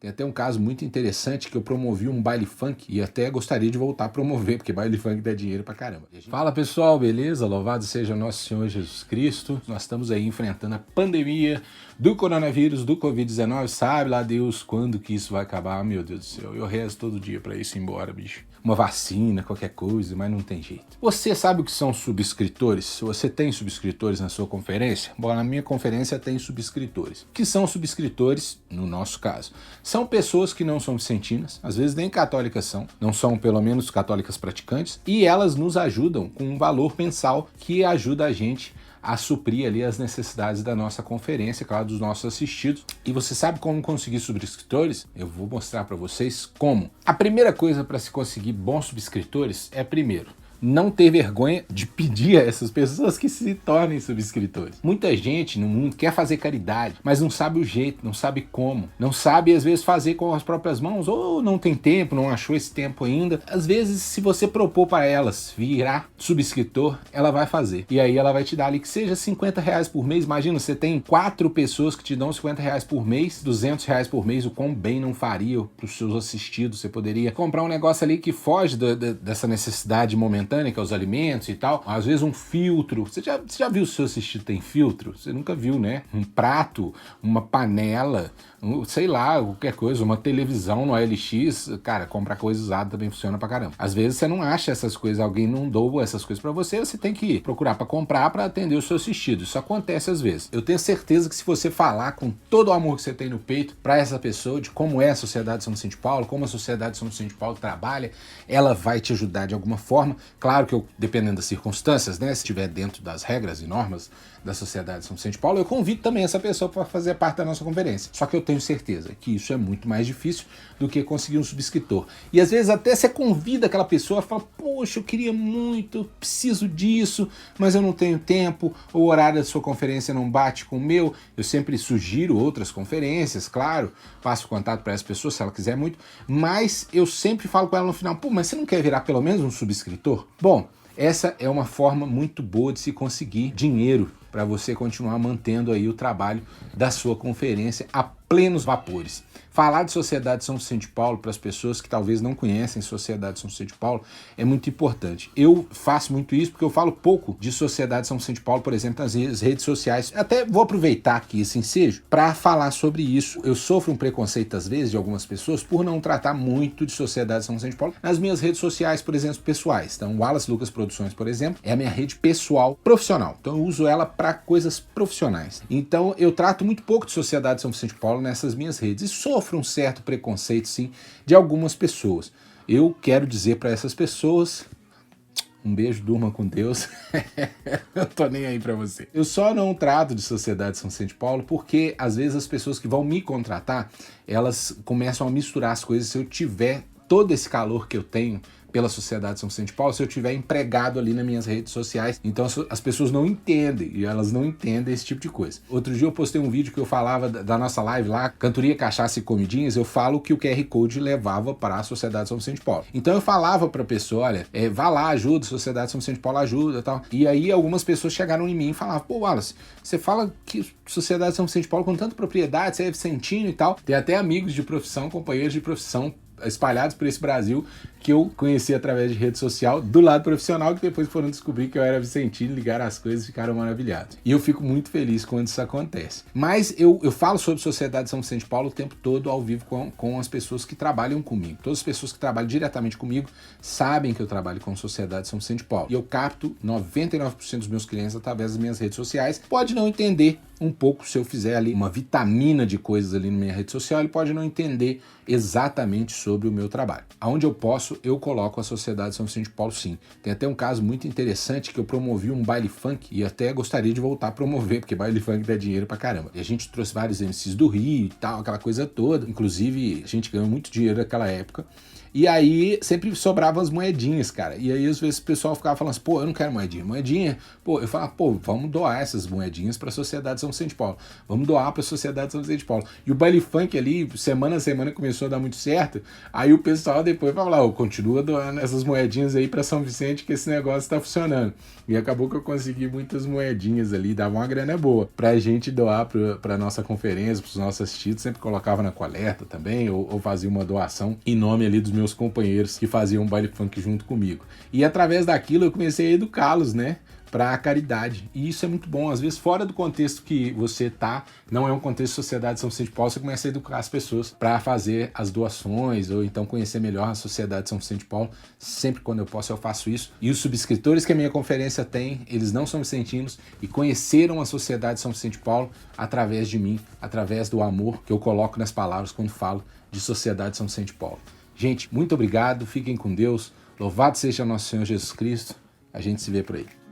Tem até um caso muito interessante que eu promovi um baile funk e até gostaria de voltar a promover, porque baile funk dá dinheiro pra caramba. Fala pessoal, beleza? Louvado seja nosso Senhor Jesus Cristo. Nós estamos aí enfrentando a pandemia do coronavírus, do Covid-19. Sabe lá Deus quando que isso vai acabar, meu Deus do céu. Eu rezo todo dia pra isso ir embora, bicho. Uma vacina, qualquer coisa, mas não tem jeito. Você sabe o que são subscritores? Se você tem subscritores na sua conferência? Bom, na minha conferência tem subscritores. O que são subscritores, no nosso caso? São pessoas que não são vicentinas, às vezes nem católicas são, não são pelo menos católicas praticantes, e elas nos ajudam com um valor mensal que ajuda a gente a suprir ali as necessidades da nossa conferência, claro, dos nossos assistidos. E você sabe como conseguir subscritores? Eu vou mostrar para vocês como. A primeira coisa para se conseguir bons subscritores é, primeiro, não ter vergonha de pedir a essas pessoas que se tornem subscritores. Muita gente no mundo quer fazer caridade, mas não sabe o jeito, não sabe como, não sabe às vezes fazer com as próprias mãos, ou não tem tempo, não achou esse tempo ainda. Às vezes, se você propor para elas virar subscritor, ela vai fazer. E aí ela vai te dar ali que seja R$50 por mês. Imagina, você tem 4 pessoas que te dão R$50 por mês, R$200 por mês, o quão bem não faria para os seus assistidos. Você poderia comprar um negócio ali que foge dessa necessidade momentânea, que é os alimentos e tal. Às vezes um filtro. Você já viu se o seu assistido tem filtro? Você nunca viu, né? Um prato, uma panela, sei lá, qualquer coisa, uma televisão no OLX. Cara, comprar coisa usada também funciona pra caramba. Às vezes você não acha essas coisas, alguém não doa essas coisas pra você, você tem que procurar pra comprar pra atender o seu assistido. Isso acontece às vezes. Eu tenho certeza que se você falar com todo o amor que você tem no peito pra essa pessoa de como é a Sociedade São Vicente de Paulo, como a Sociedade São Vicente de Paulo trabalha, ela vai te ajudar de alguma forma. Claro que dependendo das circunstâncias, né, se estiver dentro das regras e normas da Sociedade São Vicente de Paulo, eu convido também essa pessoa para fazer parte da nossa conferência. Só que eu tenho certeza que isso é muito mais difícil do que conseguir um subscritor. E às vezes até você convida aquela pessoa e fala, poxa, eu queria muito, eu preciso disso, mas eu não tenho tempo, o horário da sua conferência não bate com o meu. Eu sempre sugiro outras conferências, claro, passo o contato para essa pessoa se ela quiser muito, mas eu sempre falo com ela no final, pô, mas você não quer virar pelo menos um subscritor? Bom, essa é uma forma muito boa de se conseguir dinheiro para você continuar mantendo aí o trabalho da sua conferência a plenos vapores. Falar de Sociedade São Vicente de Paulo para as pessoas que talvez não conhecem Sociedade São Vicente de Paulo é muito importante. Eu faço muito isso porque eu falo pouco de Sociedade São Vicente de Paulo, por exemplo, nas redes sociais. Até vou aproveitar aqui esse ensejo para falar sobre isso. Eu sofro um preconceito às vezes de algumas pessoas por não tratar muito de Sociedade São Vicente de Paulo nas minhas redes sociais, por exemplo, pessoais. Então, Wallace Lucas Produções, por exemplo, é a minha rede pessoal profissional. Então, eu uso ela para coisas profissionais. Então, eu trato muito pouco de Sociedade São Vicente de Paulo nessas minhas redes e sofro um certo preconceito, sim, de algumas pessoas. Eu quero dizer para essas pessoas, um beijo, durma com Deus, eu tô nem aí para você. Eu só não trato de Sociedade São Vicente de Paulo porque às vezes as pessoas que vão me contratar, elas começam a misturar as coisas. Se eu tiver todo esse calor que eu tenho pela Sociedade São Vicente de Paulo, se eu tiver empregado ali nas minhas redes sociais, então as pessoas não entendem, e elas não entendem esse tipo de coisa. Outro dia eu postei um vídeo que eu falava da nossa live lá, Cantoria, Cachaça e Comidinhas, eu falo que o QR Code levava para a Sociedade São Vicente de Paulo. Então eu falava pra pessoa, olha, vá lá, ajuda, Sociedade São Vicente de Paulo ajuda e tal. E aí algumas pessoas chegaram em mim e falavam, pô, Wallace, você fala que Sociedade São Vicente de Paulo com tanta propriedade, você é vicentino e tal. Tem até amigos de profissão, companheiros de profissão espalhados por esse Brasil que eu conheci através de rede social do lado profissional, que depois foram descobrir que eu era vicentino, ligaram as coisas e ficaram maravilhados. E eu fico muito feliz quando isso acontece. Mas eu falo sobre Sociedade São Vicente de Paulo o tempo todo ao vivo com as pessoas que trabalham comigo. Todas as pessoas que trabalham diretamente comigo sabem que eu trabalho com Sociedade São Vicente de Paulo. E eu capto 99% dos meus clientes através das minhas redes sociais. Pode não entender um pouco se eu fizer ali uma vitamina de coisas ali na minha rede social, ele pode não entender exatamente sobre o meu trabalho. Aonde eu posso, eu coloco a Sociedade São Vicente de Paulo, sim. Tem até um caso muito interessante que eu promovi um baile funk e até gostaria de voltar a promover, porque baile funk dá dinheiro pra caramba. E a gente trouxe vários MCs do Rio e tal, aquela coisa toda. Inclusive, a gente ganhou muito dinheiro naquela época. E aí sempre sobravam as moedinhas, cara. E aí às vezes o pessoal ficava falando assim, pô, eu não quero moedinha. Moedinha, pô, eu falava, pô, vamos doar essas moedinhas pra Sociedade São São Vicente de Paulo. Vamos doar para a Sociedade São Vicente de Paulo. E o baile funk ali, semana a semana, começou a dar muito certo. Aí o pessoal depois vai falar, continua doando essas moedinhas aí para São Vicente que esse negócio está funcionando. E acabou que eu consegui muitas moedinhas ali, dava uma grana boa pra gente doar pra nossa conferência, pros nossos assistidos, sempre colocava na coleta também, ou fazia uma doação em nome ali dos meus companheiros que faziam baile funk junto comigo. E através daquilo eu comecei a educá-los, né, para a caridade. E isso é muito bom. Às vezes, fora do contexto que você tá, não é um contexto de Sociedade São Vicente de Paulo, você começa a educar as pessoas para fazer as doações ou então conhecer melhor a Sociedade São Vicente de Paulo. Sempre quando eu posso, eu faço isso. E os subscritores que a minha conferência tem, eles não são vicentinos e conheceram a Sociedade São Vicente de Paulo através de mim, através do amor que eu coloco nas palavras quando falo de Sociedade São Vicente de Paulo. Gente, muito obrigado. Fiquem com Deus. Louvado seja nosso Senhor Jesus Cristo. A gente se vê por aí.